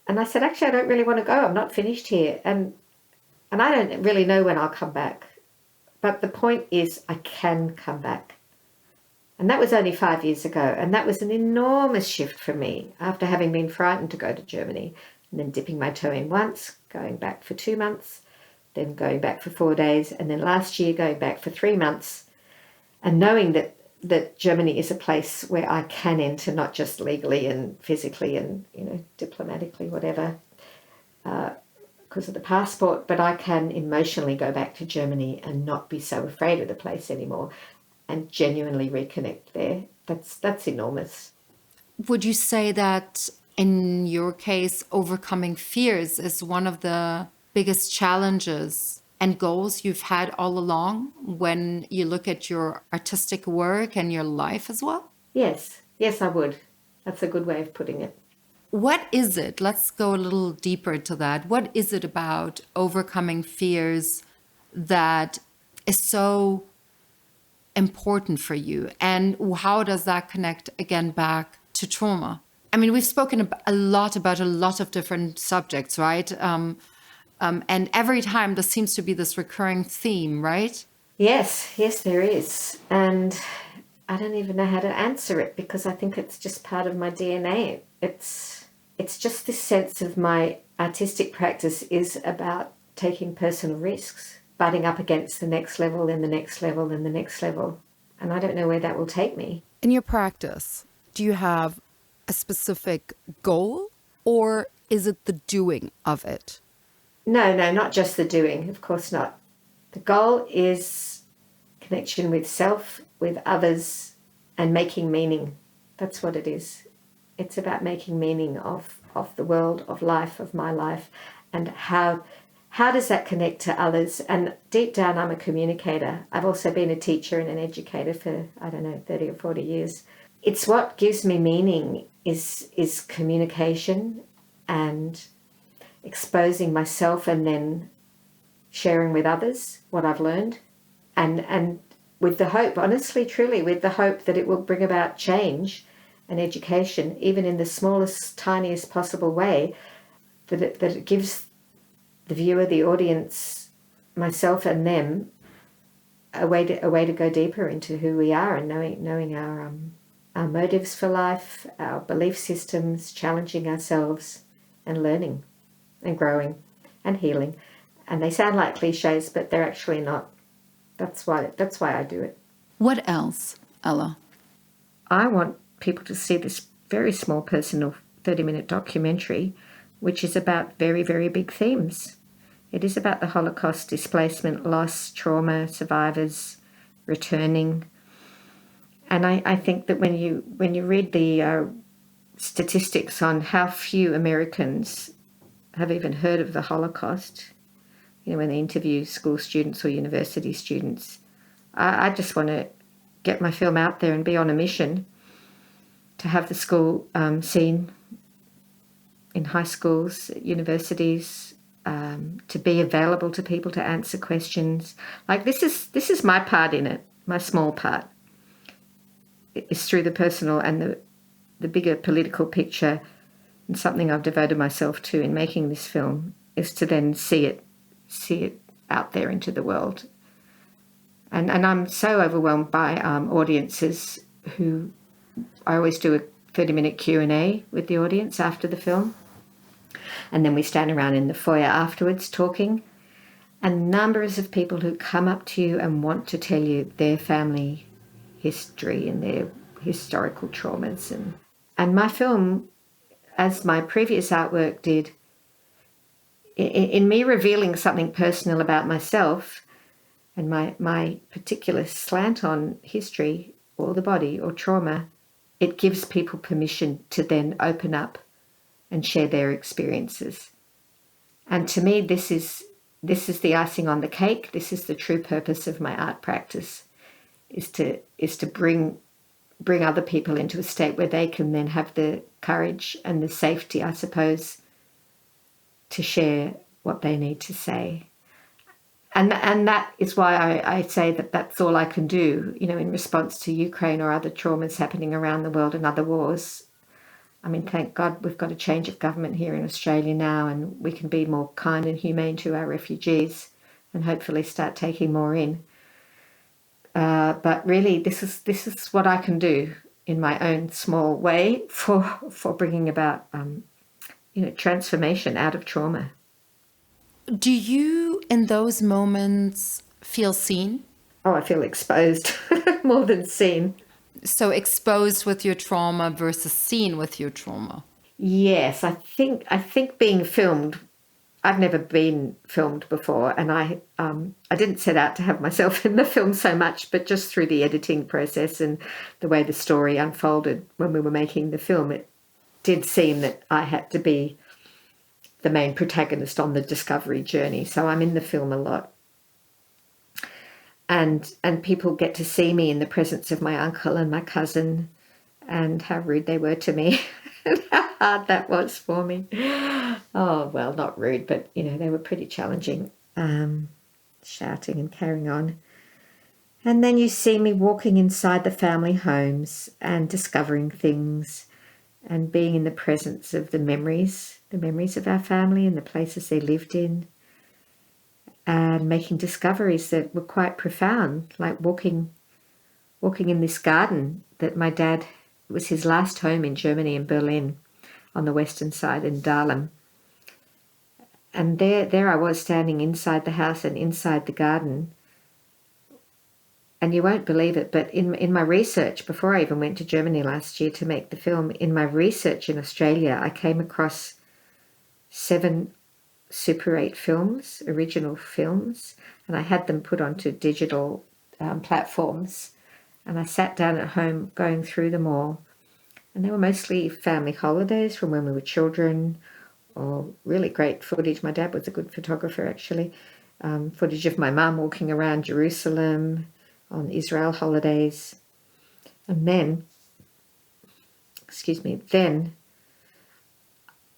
And I said, "Actually, I don't really want to go. I'm not finished here. And I don't really know when I'll come back. But the point is I can come back." And that was only 5 years ago. And that was an enormous shift for me after having been frightened to go to Germany and then dipping my toe in once, going back for 2 months, then going back for 4 days, and then last year going back for 3 months, and knowing that Germany is a place where I can enter, not just legally and physically and, diplomatically, whatever, because of the passport, but I can emotionally go back to Germany and not be so afraid of the place anymore and genuinely reconnect there. That's enormous. Would you say that in your case, overcoming fears is one of the biggest challenges and goals you've had all along when you look at your artistic work and your life as well? Yes, I would. That's a good way of putting it. What is it? Let's go a little deeper into that. What is it about overcoming fears that is so important for you? And how does that connect again back to trauma? I mean, we've spoken a lot about a lot of different subjects, right? And every time there seems to be this recurring theme, right? Yes, there is. And I don't even know how to answer it because I think it's just part of my DNA. It's just this sense of my artistic practice is about taking personal risks, butting up against the next level and the next level and the next level. And I don't know where that will take me. In your practice, do you have a specific goal, or is it the doing of it? No, not just the doing, of course not. The goal is connection with self, with others, and making meaning. That's what it is. It's about making meaning of the world, of life, of my life, and how does that connect to others? And deep down, I'm a communicator. I've also been a teacher and an educator for, 30 or 40 years. It's what gives me meaning is communication and exposing myself and then sharing with others what I've learned. And with the hope, honestly, truly, with the hope that it will bring about change and education, even in the smallest, tiniest possible way, that it gives the viewer, the audience, myself and them, a way to go deeper into who we are and knowing our motives for life, our belief systems, challenging ourselves and learning and growing and healing. And they sound like cliches, but they're actually not. That's why I do it. What else, Ella? I want people to see this very small personal 30-minute documentary, which is about very, very big themes. It is about the Holocaust, displacement, loss, trauma, survivors, returning. And I think that when you read the statistics on how few Americans have even heard of the Holocaust, when they interview school students or university students, I just want to get my film out there and be on a mission to have the school seen in high schools, universities, to be available to people to answer questions. Like this is my part in it, my small part. It's through the personal and the bigger political picture, and something I've devoted myself to in making this film, is to then see it out there into the world. And I'm so overwhelmed by audiences who, I always do a 30-minute Q&A with the audience after the film. And then we stand around in the foyer afterwards talking. And numbers of people who come up to you and want to tell you their family history and their historical traumas. And my film, as my previous artwork did, in me revealing something personal about myself and my particular slant on history or the body or trauma, it gives people permission to then open up and share their experiences. And to me, this is the icing on the cake. This is the true purpose of my art practice, is to bring other people into a state where they can then have the courage and the safety, I suppose, to share what they need to say. And that is why I say that that's all I can do, in response to Ukraine or other traumas happening around the world and other wars. I mean, thank God we've got a change of government here in Australia now, and we can be more kind and humane to our refugees and hopefully start taking more in. But really, this is what I can do in my own small way for bringing about, transformation out of trauma. Do you, in those moments, feel seen? Oh, I feel exposed more than seen. So exposed with your trauma versus seen with your trauma. Yes, I think being filmed, I've never been filmed before, and I didn't set out to have myself in the film so much, but just through the editing process and the way the story unfolded when we were making the film, it did seem that I had to be the main protagonist on the discovery journey. So I'm in the film a lot. And people get to see me in the presence of my uncle and my cousin, and how rude they were to me and how hard that was for me. Oh, well, not rude, but, they were pretty challenging, shouting and carrying on. And then you see me walking inside the family homes and discovering things and being in the presence of the memories of our family and the places they lived in, and making discoveries that were quite profound, like walking in this garden that my dad, it was his last home in Germany, in Berlin, on the western side in Dahlem. And there I was standing inside the house and inside the garden. And you won't believe it, but in my research, before I even went to Germany last year to make the film, in my research in Australia, I came across 7 Super 8 films, original films, and I had them put onto digital platforms. And I sat down at home going through them all. And they were mostly family holidays from when we were children, or really great footage. My dad was a good photographer, actually. Footage of my mum walking around Jerusalem on Israel holidays. And then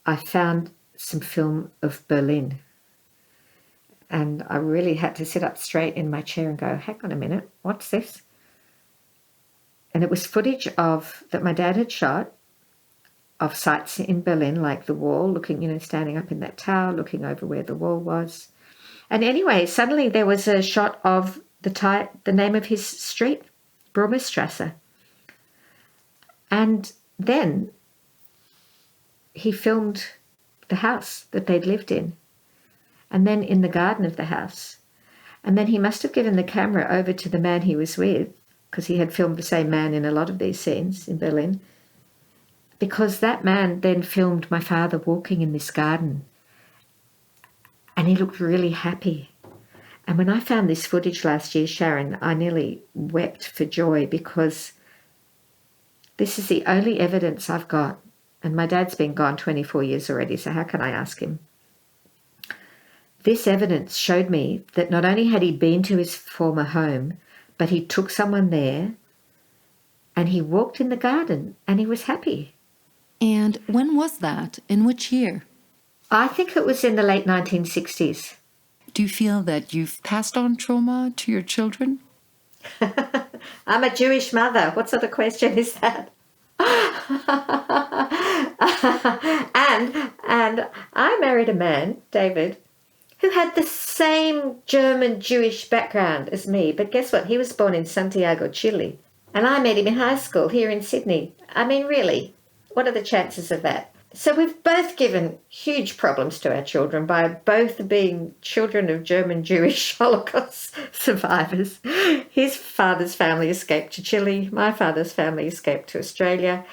I found some film of Berlin. And I really had to sit up straight in my chair and go, hang on a minute, what's this? And it was footage that my dad had shot of sites in Berlin, like the wall, looking, standing up in that tower, looking over where the wall was. And anyway, suddenly there was a shot of the name of his street, Bromerstrasse. And then he filmed the house that they'd lived in, and then in the garden of the house. And then he must have given the camera over to the man he was with, because he had filmed the same man in a lot of these scenes in Berlin, because that man then filmed my father walking in this garden, and he looked really happy. And when I found this footage last year, Sharon, I nearly wept for joy, because this is the only evidence I've got. And my dad's been gone 24 years already, so how can I ask him? This evidence showed me that not only had he been to his former home, but he took someone there and he walked in the garden and he was happy. And when was that? In which year? I think it was in the late 1960s. Do you feel that you've passed on trauma to your children? I'm a Jewish mother. What sort of question is that? and I married a man, David, who had the same German Jewish background as me. But guess what? He was born in Santiago, Chile. And I met him in high school here in Sydney. I mean, really, what are the chances of that? So we've both given huge problems to our children by both being children of German Jewish Holocaust survivors. His father's family escaped to Chile. My father's family escaped to Australia.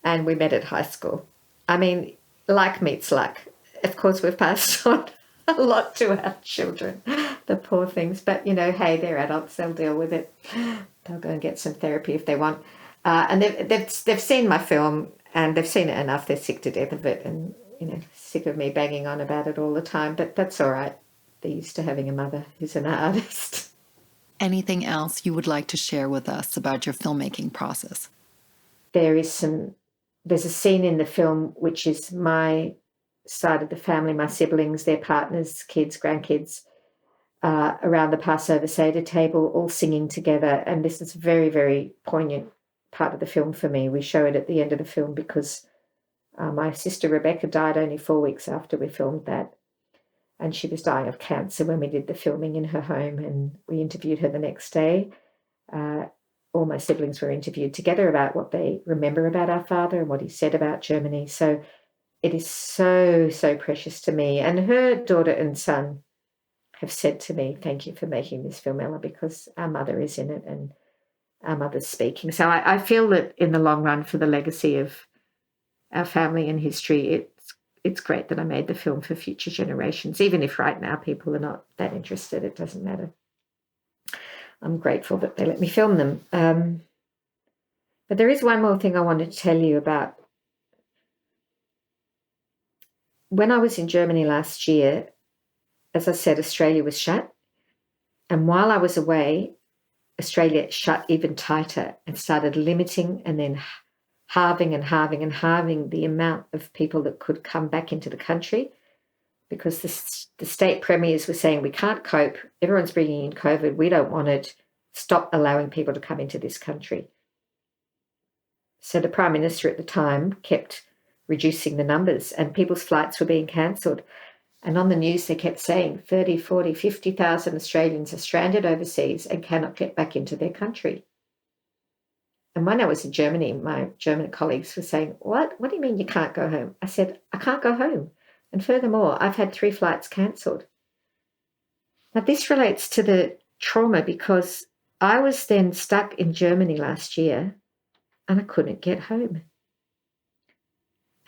And we met at high school. I mean, like meets like. Of course, we've passed on a lot to our children, the poor things. But, hey, they're adults. They'll deal with it. They'll go and get some therapy if they want. And they've seen my film, and they've seen it enough. They're sick to death of it and, sick of me banging on about it all the time. But that's all right. They're used to having a mother who's an artist. Anything else you would like to share with us about your filmmaking process? There's a scene in the film which is my side of the family, my siblings, their partners, kids, grandkids, around the Passover Seder table, all singing together. And this is a very, very poignant part of the film for me. We show it at the end of the film because my sister Rebecca died only 4 weeks after we filmed that. And she was dying of cancer when we did the filming in her home, and we interviewed her the next day. All my siblings were interviewed together about what they remember about our father and what he said about Germany. So it is so, so precious to me. And her daughter and son have said to me, thank you for making this film, Ella, because our mother is in it and our mother's speaking. So I feel that in the long run, for the legacy of our family and history, it's great that I made the film for future generations. Even if right now people are not that interested, it doesn't matter. I'm grateful that they let me film them. But there is one more thing I wanted to tell you about. When I was in Germany last year, as I said, Australia was shut. And while I was away, Australia shut even tighter and started limiting and then halving the amount of people that could come back into the country, because the state premiers were saying, we can't cope. Everyone's bringing in COVID. We don't want it. Stop allowing people to come into this country. So the Prime Minister at the time kept reducing the numbers, and people's flights were being cancelled. And on the news, they kept saying 30, 40, 50,000 Australians are stranded overseas and cannot get back into their country. And when I was in Germany, my German colleagues were saying, what do you mean you can't go home? I said, I can't go home. And furthermore, I've had 3 flights cancelled. Now, this relates to the trauma because I was then stuck in Germany last year and I couldn't get home.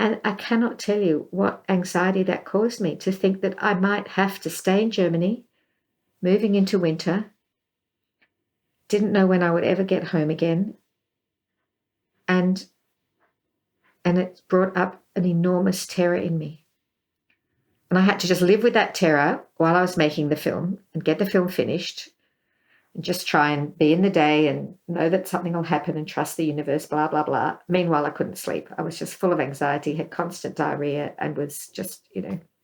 And I cannot tell you what anxiety that caused me, to think that I might have to stay in Germany, moving into winter, didn't know when I would ever get home again. And it brought up an enormous terror in me. And I had to just live with that terror while I was making the film and get the film finished and just try and be in the day and know that something will happen and trust the universe, blah, blah, blah. Meanwhile, I couldn't sleep. I was just full of anxiety, had constant diarrhea, and was just,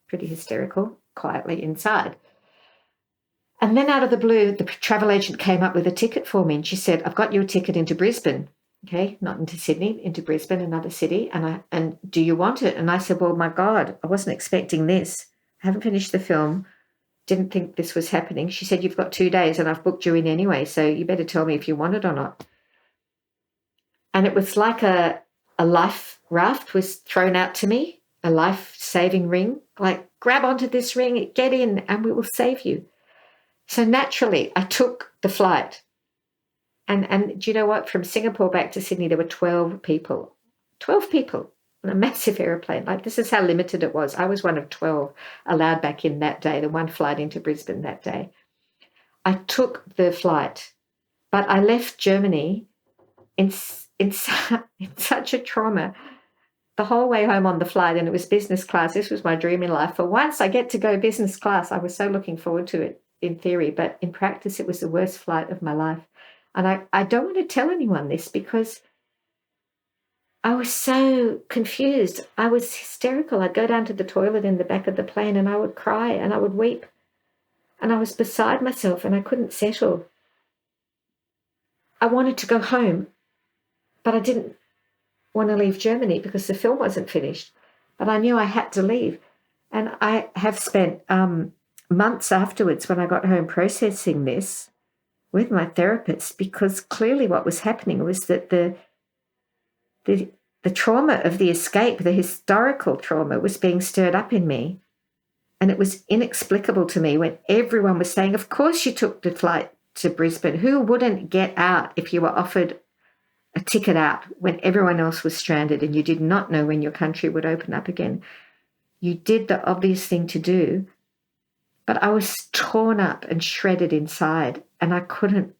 pretty hysterical quietly inside. And then out of the blue, the travel agent came up with a ticket for me, and she said, I've got you a ticket into Brisbane. Okay, not into Sydney, into Brisbane, another city. And do you want it? And I said, well, my God, I wasn't expecting this. I haven't finished the film. Didn't think this was happening. She said, you've got 2 days and I've booked you in anyway, so you better tell me if you want it or not. And it was like a life raft was thrown out to me, a life-saving ring, like grab onto this ring, get in, and we will save you. So naturally, I took the flight. And do you know what? From Singapore back to Sydney, there were 12 people. 12 people on a massive aeroplane. Like, this is how limited it was. I was one of 12 allowed back in that day, the one flight into Brisbane that day. I took the flight, but I left Germany in such a trauma the whole way home on the flight, and it was business class. This was my dream in life. For once, I get to go business class. I was so looking forward to it in theory, but in practice, it was the worst flight of my life. And I don't want to tell anyone this because I was so confused. I was hysterical. I'd go down to the toilet in the back of the plane and I would cry and I would weep. And I was beside myself and I couldn't settle. I wanted to go home, but I didn't want to leave Germany because the film wasn't finished. But I knew I had to leave. And I have spent months afterwards when I got home processing this with my therapist, because clearly what was happening was that the trauma of the escape, the historical trauma, was being stirred up in me. And it was inexplicable to me when everyone was saying, of course you took the flight to Brisbane. Who wouldn't get out if you were offered a ticket out when everyone else was stranded and you did not know when your country would open up again? You did the obvious thing to do, but I was torn up and shredded inside, and I couldn't,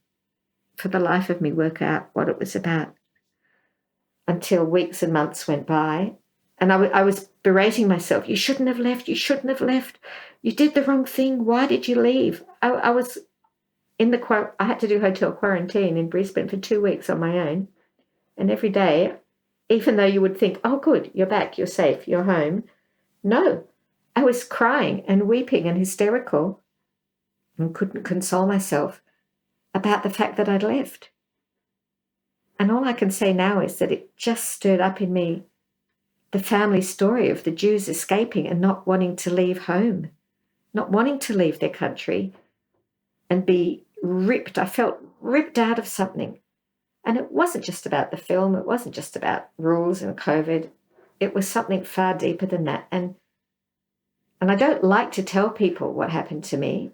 for the life of me, work out what it was about until weeks and months went by. And I was berating myself. You shouldn't have left. You shouldn't have left. You did the wrong thing. Why did you leave? I was I had to do hotel quarantine in Brisbane for 2 weeks on my own. And every day, even though you would think, oh, good, you're back, you're safe, you're home. No, I was crying and weeping and hysterical and couldn't console myself about the fact that I'd left. And all I can say now is that it just stirred up in me the family story of the Jews escaping and not wanting to leave home, not wanting to leave their country and be ripped. I felt ripped out of something. And it wasn't just about the film. It wasn't just about rules and COVID. It was something far deeper than that. And I don't like to tell people what happened to me,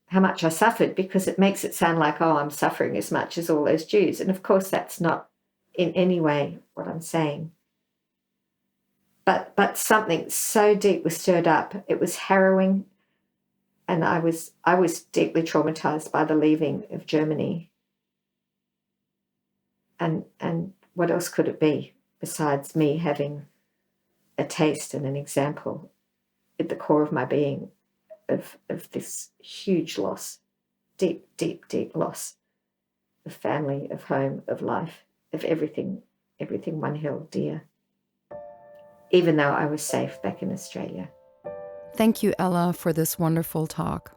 how much I suffered, because it makes it sound like, oh, I'm suffering as much as all those Jews. And of course, that's not in any way what I'm saying. But something so deep was stirred up. It was harrowing. And I was deeply traumatized by the leaving of Germany. And what else could it be besides me having a taste and an example at the core of my being of this huge loss, deep, deep, deep loss of family, of home, of life, of everything one held dear, even though I was safe back in Australia. Thank you, Ella, for this wonderful talk.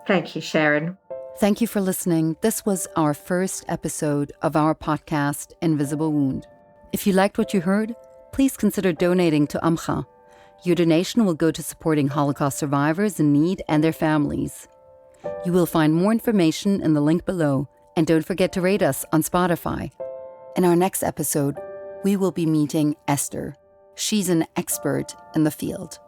Thank you, Sharon. Thank you for listening. This was our first episode of our podcast, Invisible Wound. If you liked what you heard, please consider donating to AMCHA. Your donation will go to supporting Holocaust survivors in need and their families. You will find more information in the link below, and don't forget to rate us on Spotify. In our next episode, we will be meeting Esther. She's an expert in the field.